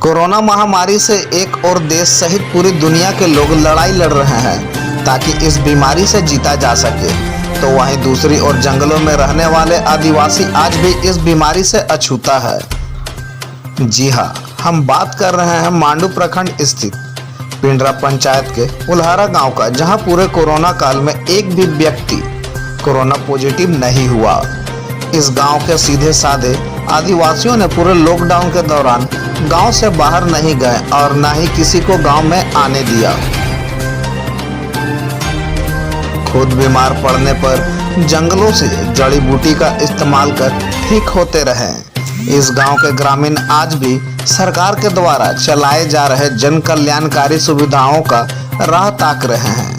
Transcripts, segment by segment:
Corona महामारी से एक और देश सहित पूरी दुनिया के लोग लड़ाई लड़ रहे हैं ताकि इस बीमारी से जीता जा सके, तो वहीं दूसरी ओर जंगलों में रहने वाले आदिवासी आज भी इस बीमारी से अछूता है। जी हाँ, हम बात कर रहे हैं मांडू प्रखंड स्थित पिंडरा पंचायत के उल्हारा गांव का, जहां पूरे कोरोना काल में एक भी व्यक्ति कोरोना पॉजिटिव नहीं हुआ। इस गांव के सीधे साधे आदिवासियों ने पूरे लॉकडाउन के दौरान गांव से बाहर नहीं गए और न ही किसी को गांव में आने दिया। खुद बीमार पड़ने पर जंगलों से जड़ी बूटी का इस्तेमाल कर ठीक होते रहे। इस गांव के ग्रामीण आज भी सरकार के द्वारा चलाए जा रहे जन कल्याणकारी सुविधाओं का राह ताक रहे हैं।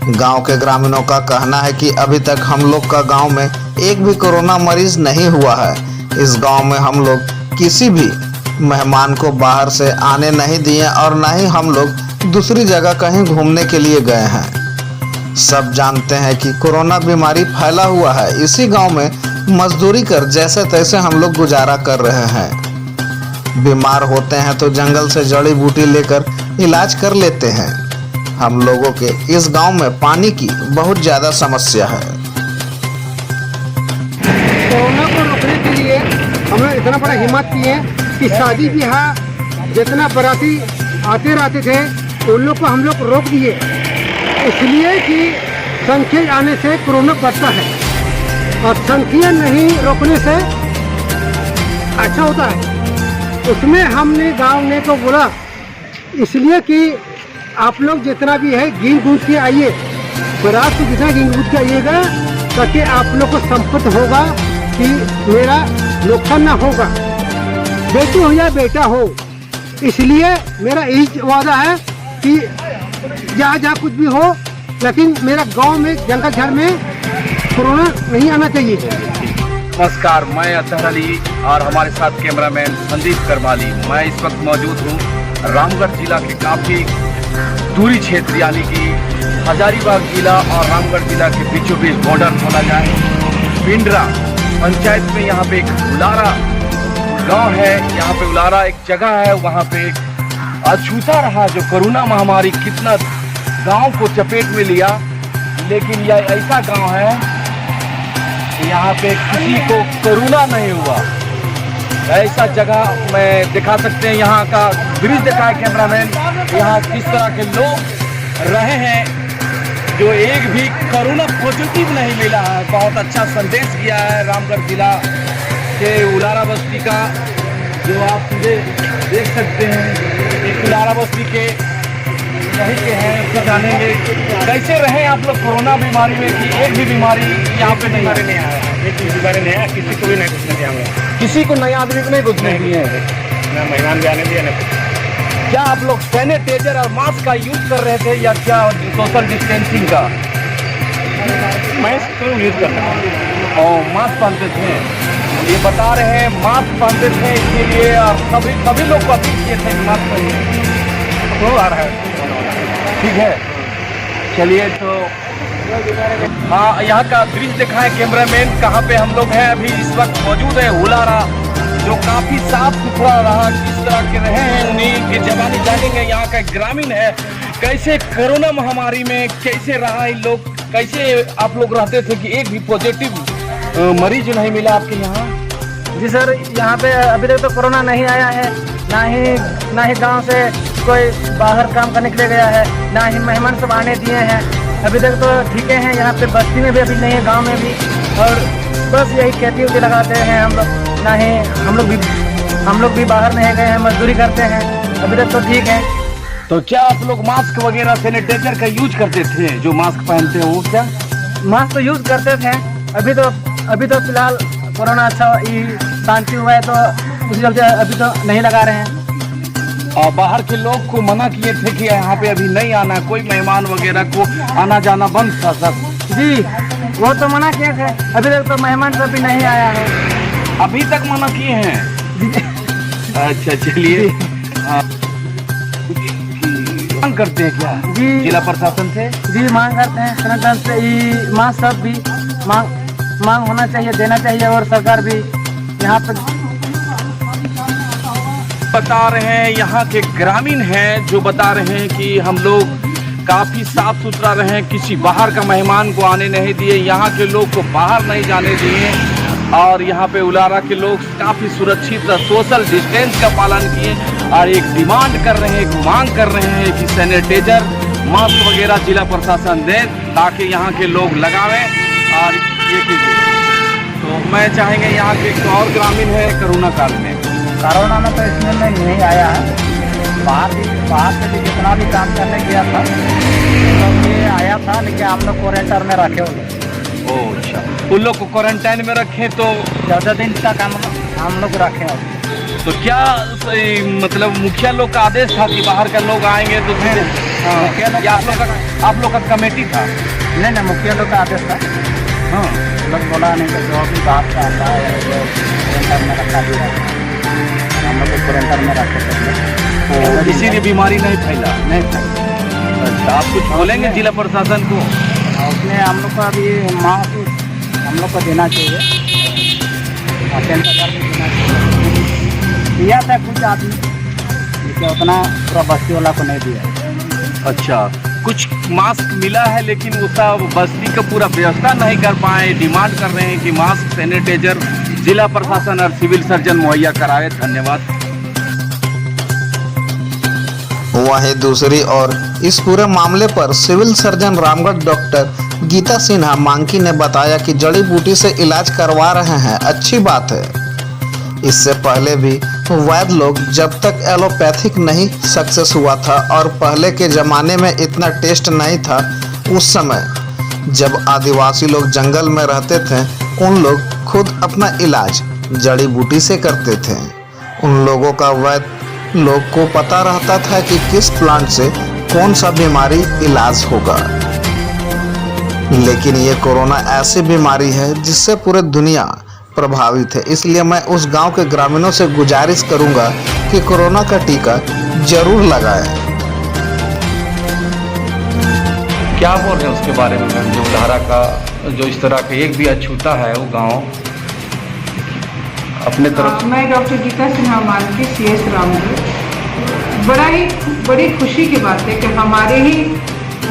गांव के ग्रामीणों का कहना है कि अभी तक हम लोग का गांव में एक भी कोरोना मरीज नहीं हुआ है। इस गांव में हम लोग किसी भी मेहमान को बाहर से आने नहीं दिए और न ही हम लोग दूसरी जगह कहीं घूमने के लिए गए हैं। सब जानते हैं कि कोरोना बीमारी फैला हुआ है। इसी गांव में मजदूरी कर जैसे तैसे हम लोग गुजारा कर रहे हैं। बीमार होते हैं तो जंगल से जड़ी बूटी लेकर इलाज कर लेते हैं। हम लोगों के इस गांव में पानी की बहुत ज्यादा समस्या है। कोरोना को रोकने के लिए हम लोग इतना बड़ा हिम्मत किए कि शादी ब्याह जितना बराती आते रहते थे उन लोग को हम लोग रोक दिए, इसलिए कि संख्या आने से कोरोना बढ़ता है और संख्या नहीं रोकने से अच्छा होता है। उसमें हमने गांव ने तो बोला इसलिए कि आप लोग जितना भी है गिन गुन के आइए, बरात से जितना गिन गुन के आइएगा ताकि आप लोग को संपत्ति होगा कि मेरा नुकसान ना होगा, बेटी हो या बेटा हो। इसलिए मेरा यही वादा है कि जहाँ जहाँ कुछ भी हो, लेकिन मेरा गांव में जंगल झाड़ में कोरोना नहीं आना चाहिए। नमस्कार, मैं अतहर अली और हमारे साथ कैमरामैन संदीप करमाली। मैं इस वक्त मौजूद हूँ रामगढ़ जिला के काफ़ी दूरी क्षेत्र यानी कि हजारीबाग जिला और रामगढ़ जिला के बीचों बीच बॉर्डर बोला जाए पिंडरा पंचायत में। यहाँ पे एक उलारा गांव है, यहाँ पे उलारा एक जगह है, वहाँ पे अछूता रहा जो कोरोना महामारी कितना गांव को चपेट में लिया। लेकिन यह ऐसा गांव है कि यहाँ पे किसी को कोरोना नहीं हुआ। ऐसा जगह मैं दिखा सकते हैं, यहाँ का दृश्य दिखा है कैमरामैन। यहाँ किस तरह के लोग रहे हैं जो एक भी कोरोना पॉजिटिव नहीं मिला है। बहुत अच्छा संदेश दिया है रामगढ़ जिला के उलारा बस्ती का, जो आप सीधे देख सकते हैं। एक उलारा बस्ती के यहीं के हैं, उसका जानेंगे कैसे रहे आप लोग कोरोना बीमारी में कि एक भी बीमारी यहाँ पे नहीं आया। एक बीमारी नहीं आया, किसी को भी नहीं घुसने दिया हमें, किसी को नए आदमी को नहीं घुसने दिए हैं, ना मेहमान भी आने दिया ना कुछ। क्या आप लोग सैनिटाइजर और मास्क का यूज कर रहे थे या क्या सोशल डिस्टेंसिंग का? मैं इसको यूज करता हूँ और मास्क पहनते थे, ये बता रहे हैं मास्क पहनते थे इसके लिए, और सभी लोग को अपील किए थे मास्क पहनिए। तो आ रहा है, ठीक है, चलिए। तो हाँ, यहाँ का दृश्य दिखाएं कैमरामैन, कहाँ पे हम लोग हैं अभी इस वक्त मौजूद है उलारा, जो काफी साफ सुथरा रहा। किस तरह के रहे हैं उन्हीं की जवानी जानेंगे। यहाँ का ग्रामीण है, कैसे कोरोना महामारी में कैसे रहा इन लोग, कैसे आप लोग रहते थे कि एक भी पॉजिटिव मरीज नहीं मिला आपके यहाँ? जी सर, यहाँ पे अभी तक तो कोरोना नहीं आया है, ना ही गांव से कोई बाहर काम करने के लिए गया है, ना ही मेहमान सब आने दिए हैं। अभी तक तो ठीक है, यहाँ पे बस्ती में भी अभी नहीं है, गांव में भी, और बस यही खेती उती लगाते हैं हम लोग। ना ही हम लोग भी बाहर नहीं गए हैं, मजदूरी करते हैं। अभी तक तो ठीक है। तो क्या आप लोग मास्क वगैरह सैनिटाइजर का यूज करते थे? जो मास्क पहनते हो वो क्या? मास्क तो यूज करते थे। अभी तो फिलहाल कोरोना अच्छा शांति हुआ है, तो उसी चलते अभी तो नहीं लगा रहे हैं। और बाहर के लोग को मना किए थे कि यहाँ पे अभी नहीं आना, कोई मेहमान वगैरह को आना जाना बंद था सर? जी, वो तो मना किए थे। अभी तक तो मेहमान सब भी नहीं आया है। अभी तक मना किए हैं? अच्छा, चलिए। मांग करते हैं क्या जी जिला प्रशासन से? जी मांग करते हैं संगठन से, मांग सब भी मांग होना चाहिए, देना चाहिए। और सरकार भी यहाँ पर बता रहे हैं, यहाँ के ग्रामीण हैं जो बता रहे हैं कि हम लोग काफ़ी साफ सुथरा रहे, किसी बाहर का मेहमान को आने नहीं दिए, यहाँ के लोग को बाहर नहीं जाने दिए और यहाँ पे उलारा के लोग काफ़ी सुरक्षित सोशल डिस्टेंस का पालन किए और एक डिमांड कर रहे हैं, एक मांग कर रहे हैं कि सैनिटाइजर मास्क वगैरह जिला प्रशासन दे ताकि यहाँ के लोग लगावें और ये कीजिए। तो मैं चाहेंगे यहाँ के एक और ग्रामीण है कोरोना काल में। कोरोना में तो इसमें नहीं आया है, बाहर से भी जितना भी काम करने गया था तो ये आया था, लेकिन हम लोग क्वारंटाइन में रखे हुए। ओह अच्छा, उन लोग को क्वारंटाइन में रखें तो 14 दिन तक हम लोग रखे हैं। तो क्या मतलब मुखिया लोग का आदेश था कि बाहर के लोग आएंगे तो या आप लोग का कमेटी था? नहीं, मुखिया लोग का आदेश था। हाँ, लोग बोला नहीं तो जो भी बाहर का आता है जो क्वारंटाइन में रखा दिया, हम लोग को क्वारंटाइन में रखे थे, तो इसीलिए बीमारी नहीं फैला। नहीं था। अच्छा, आप कुछ बोलेंगे जिला प्रशासन को? उसमें हम लोग को अभी मास्क हम लोग को देना चाहिए, सैनिटाइजर भी देना चाहिए। दिया था कुछ आदमी, लेकिन उतना पूरा बस्ती वाला को नहीं दिया। अच्छा, कुछ मास्क मिला है लेकिन उसका बस्ती का पूरा व्यवस्था नहीं कर पाए। डिमांड कर रहे हैं कि मास्क सैनिटाइजर जिला प्रशासन और सिविल सर्जन मुहैया कराए। धन्यवाद। वहीं दूसरी ओर इस पूरे मामले पर civil surgeon Ramgarh doctor Geeta Sinha Manki ने बताया कि जड़ी बूटी से इलाज करवा रहे हैं, अच्छी बात है। इससे पहले भी वैद्य लोग जब तक एलोपैथिक नहीं सक्सेस हुआ था और पहले के ज़माने में इतना टेस्ट नहीं था, उस समय जब आदिवासी लोग जंगल में रहते थे उन लोग खुद अपना इलाज जड़ी बूटी से करते थे। उन लोगों का वैद्य लोग को पता रहता था कि किस प्लांट से कौन सा बीमारी इलाज होगा। लेकिन ये कोरोना ऐसी बीमारी है जिससे पूरी दुनिया प्रभावित है, इसलिए मैं उस गांव के ग्रामीणों से गुजारिश करूंगा कि कोरोना का टीका जरूर लगाएं। क्या बोल रहे हैं उसके बारे में मैम? जो उलारा का जो इस तरह का एक भी अछूता है वो गांव अपने तरफ। मैं डॉक्टर गीता सिन्हा मानकी, CS रामगढ़। बड़ी खुशी की बात है कि हमारे ही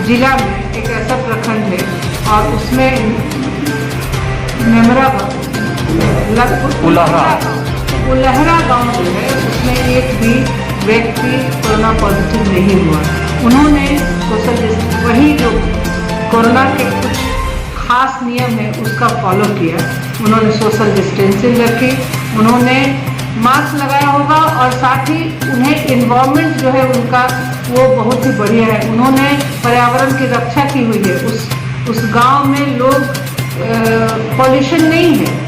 जिला में एक ऐसा प्रखंड है और उसमें नेमरा उलहरा गांव जो है उसमें एक भी व्यक्ति कोरोना पॉजिटिव नहीं हुआ। उन्होंने वही जो कोरोना के कुछ खास नियम है उसका फॉलो किया। उन्होंने सोशल डिस्टेंसिंग रखी, उन्होंने मास्क लगाया होगा और साथ ही उन्हें इन्वायरमेंट जो है उनका वो बहुत ही बढ़िया है। उन्होंने पर्यावरण की रक्षा की हुई है। उस गांव में लोग पॉल्यूशन नहीं है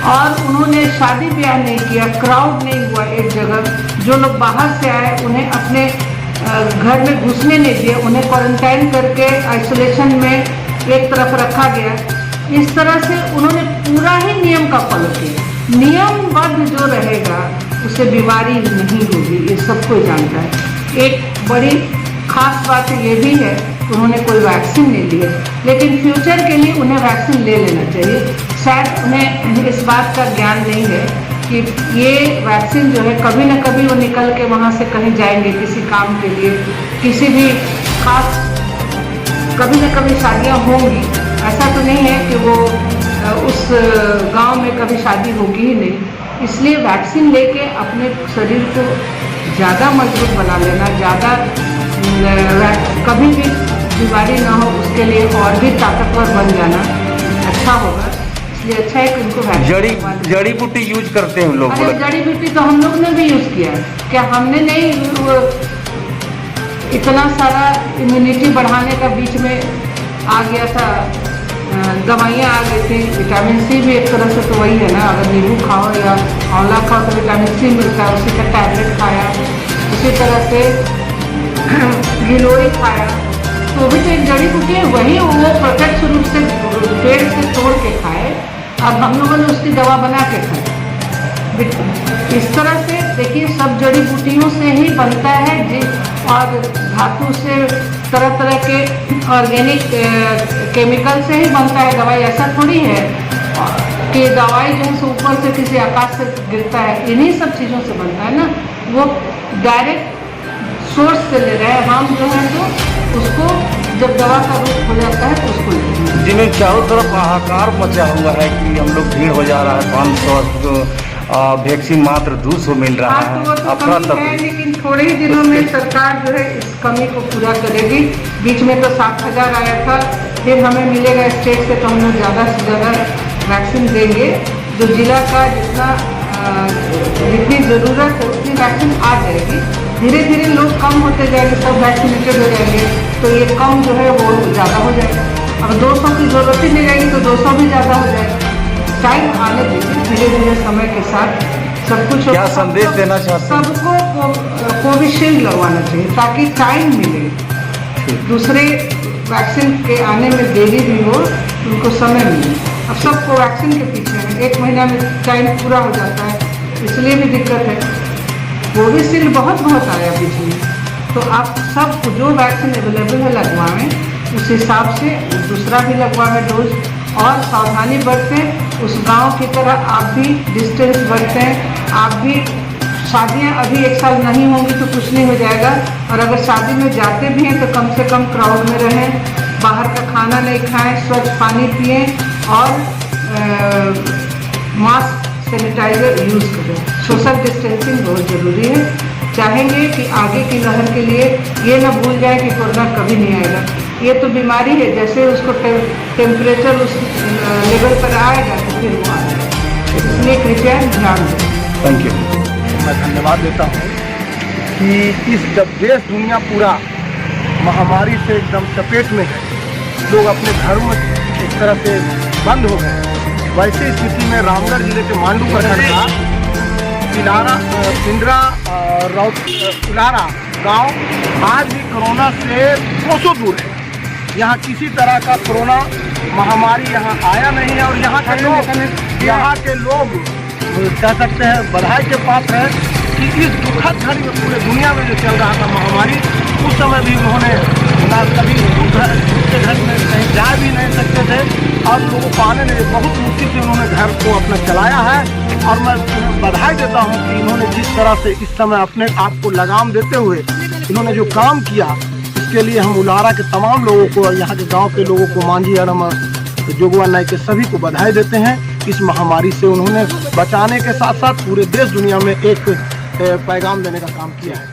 और उन्होंने शादी ब्याह नहीं किया, क्राउड नहीं हुआ एक जगह। जो लोग बाहर से आए उन्हें अपने घर में घुसने नहीं दिया, उन्हें क्वारंटाइन करके आइसोलेशन में एक तरफ रखा गया। इस तरह से उन्होंने पूरा ही नियम का फॉलो किया। नियमबद्ध जो रहेगा उसे बीमारी नहीं होगी, ये सबको जानता है। एक बड़ी खास बात ये भी है कि उन्होंने कोई वैक्सीन नहीं ली है, लेकिन फ्यूचर के लिए उन्हें वैक्सीन ले लेना चाहिए। शायद उन्हें इस बात का ज्ञान नहीं है कि ये वैक्सीन जो है कभी न कभी वो निकल के वहाँ से कहीं जाएंगे किसी काम के लिए, किसी भी खास कभी न कभी शादियाँ होंगी। ऐसा तो नहीं है कि वो उस गांव में कभी शादी होगी ही नहीं। इसलिए वैक्सीन लेके अपने शरीर को ज़्यादा मजबूत बना लेना, ज़्यादा कभी भी बीमारी ना हो उसके लिए और भी ताकतवर बन जाना अच्छा होगा। इसलिए अच्छा है कि उनको जड़ी बूटी यूज करते हैं लोग। अरे जड़ी बूटी तो हम लोग ने भी यूज़ किया है, क्या हमने नहीं इतना सारा इम्यूनिटी बढ़ाने का बीच में आ गया था, दवाइयाँ आ गई थी। विटामिन सी भी एक तरह से तो वही है ना, अगर नींबू खाओ या आंवला खाओ तो विटामिन सी मिलता है, उसी का टैबलेट खाया। उसी तरह से गिलोई खाया तो भी तो एक जड़ी बूटी है, वही वो प्रत्यक्ष रूप से पेड़ से तोड़ के खाए, अब हम लोगों ने उसकी दवा बना के खाए। इस तरह से देखिए सब जड़ी बूटियों से ही बनता है और धातु से तरह तरह के ऑर्गेनिक केमिकल से ही बनता है दवाई, ऐसा थोड़ी है। कि दवाई जो है सो ऊपर से किसी आकाश से गिरता है, इन्हीं सब चीज़ों से बनता है ना, वो डायरेक्ट सोर्स से ले रहे हैं। हम जो है तो उसको जब दवा का रूप हो जाता है तो उसको लेते हैं। जिन्हें चारों तरफ हाहाकार मचा हुआ है कि हम लोग भीड़ हो जा रहा है, 500 वैक्सीन मात्र 200 मिल रहा हाँ, तो वो है, तो अफरा कमी है, तफरी। लेकिन थोड़े ही दिनों में सरकार जो है इस कमी को पूरा करेगी। बीच में तो 7,000 आया था, फिर हमें मिलेगा स्टेट से तो हम लोग ज़्यादा से ज़्यादा वैक्सीन देंगे। जो जिला का जितनी ज़रूरत है उतनी वैक्सीन आ जाएगी। धीरे धीरे लोग कम होते जाएंगे, सब वैक्सीनेटेड हो जाएंगे, तो ये कम जो है वो ज़्यादा हो जाएगा। अब 200 की ज़रूरत ही नहीं रहेगी तो 200 भी ज़्यादा हो जाएगा। टाइम आने दीजिए, धीरे धीरे समय के साथ सब कुछ। क्या संदेश देना चाहते हैं? सबको कोविशील्ड लगवाना चाहिए ताकि टाइम मिले, दूसरे वैक्सीन के आने में देरी भी हो, उनको समय मिले। अब सबको वैक्सीन के पीछे है, 1 महीना में टाइम पूरा हो जाता है, इसलिए भी दिक्कत है। कोविशील्ड बहुत आया बीच में, तो आप सब जो वैक्सीन अवेलेबल है लगवाएं, उस हिसाब से दूसरा भी लगवाएं डोज, और सावधानी बरतें। उस गांव की तरह आप भी डिस्टेंस बरतें। आप भी शादियां अभी 1 साल नहीं होंगी तो कुछ नहीं हो जाएगा, और अगर शादी में जाते भी हैं तो कम से कम क्राउड में रहें, बाहर का खाना नहीं खाएं, स्वच्छ पानी पिएं, और मास्क सैनिटाइजर यूज़ करें। सोशल डिस्टेंसिंग बहुत ज़रूरी है। चाहेंगे कि आगे की लहर के लिए ये ना भूल जाए कि कोरोना कभी नहीं आएगा। ये तो बीमारी है, जैसे उसको टेम्परेचर उस लेवल पर आएगा तो फिर वो आएगा, इसलिए कृपया ध्यान दें। Thank you. मैं धन्यवाद देता हूँ कि इस जब देश दुनिया पूरा महामारी से एकदम चपेट में है, लोग अपने घर में एक तरह से बंद हो गए, वैसे स्थिति में रामगढ़ जिले के मांडू प्रखंड का उलारा गांव आज भी कोरोना से 200 दूर है। यहाँ किसी तरह का कोरोना महामारी यहाँ आया नहीं है, और यहाँ के लोग कह सकते हैं बधाई के पात्र हैं कि इस दुखद घड़ी में पूरे दुनिया में जो चल रहा था महामारी, उस समय भी उन्होंने ना कभी दूसरे घर में कहीं जा भी नहीं सकते थे, और लोगों को आने नहीं, बहुत मुश्किल से उन्होंने घर को अपना चलाया है। और मैं बधाई देता हूँ कि इन्होंने जिस तरह से इस समय अपने आप को लगाम देते हुए इन्होंने जो काम किया, इसके लिए हम उलारा के तमाम लोगों को, यहाँ के गाँव के लोगों को, मांझी अरम जोगवा नाई के सभी को बधाई देते हैं। इस महामारी से उन्होंने बचाने के साथ साथ पूरे देश दुनिया में एक पैगाम देने का काम किया है।